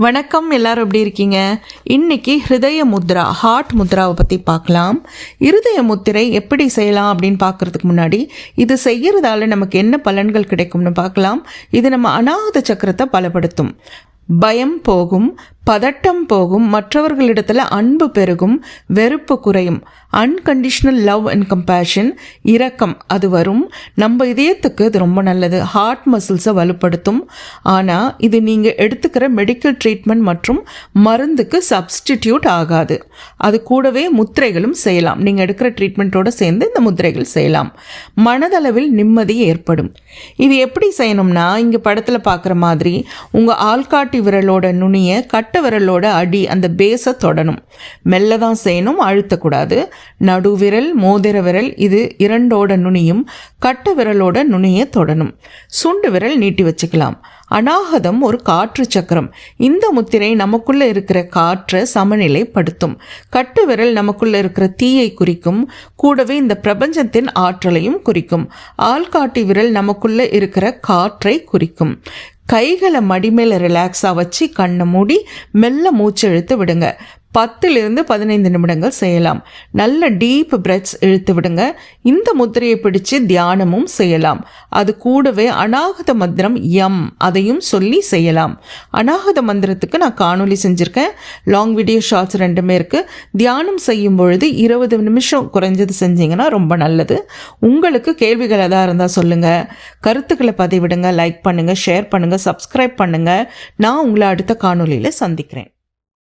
வணக்கம், எல்லாரும் எப்படி இருக்கீங்க? இன்னைக்கு ஹிருதய முத்ரா, ஹார்ட் முத்ராவை பற்றி பார்க்கலாம். இருதய முத்திரை எப்படி செய்யலாம் அப்படின்னு பார்க்குறதுக்கு முன்னாடி இது செய்கிறதால நமக்கு என்ன பலன்கள் கிடைக்கும்னு பார்க்கலாம். இது நம்ம அநாகத சக்கரத்தை பலப்படுத்தும். பயம் போகும், பதட்டம் போகும், மற்றவர்களிடத்தில் அன்பு பெருகும், வெறுப்பு குறையும், அன்கண்டிஷனல் லவ் அண்ட் கம்பேஷன், இரக்கம் அது வரும். நம்ம இதயத்துக்கு இது ரொம்ப நல்லது. ஹார்ட் மசில்ஸை வலுப்படுத்தும். ஆனால் இது நீங்கள் எடுத்துக்கிற மெடிக்கல் ட்ரீட்மெண்ட் மற்றும் மருந்துக்கு சப்ஸ்டிடியூட் ஆகாது. அது கூடவே முத்திரைகளும் செய்யலாம். நீங்கள் எடுக்கிற ட்ரீட்மெண்ட்டோடு சேர்ந்து இந்த முத்திரைகள் செய்யலாம். மனதளவில் நிம்மதி ஏற்படும். இது எப்படி செய்யணும்னா, இங்கே படத்தில் பார்க்குற மாதிரி உங்கள் ஆள்காட்டி விரலோட நுனிய கட்ட விரலோட அடி அந்த பேஸை தொடணும். மெல்ல தான் செய்யணும், அழுத்தக்கூடாது. நடுவிரல், மோதிர விரல் இது இரண்டோட நுனியும் கட்ட விரலோட நுனியை தொடணும். சுண்டு விரல் நீட்டி வச்சுக்கலாம். அநாகதம் ஒரு காற்று சக்கரம். இந்த முத்திரை நமக்குள்ள இருக்கிற காற்றை சமநிலைப்படுத்தும். கட்டு விரல் நமக்குள்ள இருக்கிற தீயை குறிக்கும். கூடவே இந்த பிரபஞ்சத்தின் ஆற்றலையும் குறிக்கும். ஆள்காட்டி விரல் நமக்குள்ள இருக்கிற காற்றை குறிக்கும். கைகளை மடிமேல ரிலாக்ஸாக வச்சு கண்ணை மூடி மெல்ல மூச்சு இழுத்து விடுங்க. 10-15 நிமிடங்கள் செய்யலாம். நல்ல டீப் பிரெத்ஸ் இழுத்து விடுங்க. இந்த முத்திரையை பிடிச்சு தியானமும் செய்யலாம். அது கூடவே அநாகத மந்திரம் அதையும் சொல்லி செய்யலாம். அநாகத மந்திரத்துக்கு நான் காணொலி செஞ்சுருக்கேன். லாங் வீடியோ ஷார்ட்ஸ் ரெண்டுமே இருக்குது. தியானம் செய்யும் பொழுது 20 நிமிஷம் குறைஞ்சது செஞ்சீங்கன்னா ரொம்ப நல்லது. உங்களுக்கு கேள்விகள் எதாக இருந்தால் சொல்லுங்கள். கருத்துக்களை பதிவிடுங்க. லைக் பண்ணுங்கள், ஷேர் பண்ணுங்கள், சப்ஸ்கிரைப் பண்ணுங்கள். நான் உங்களை அடுத்த காணொலியில் சந்திக்கிறேன்.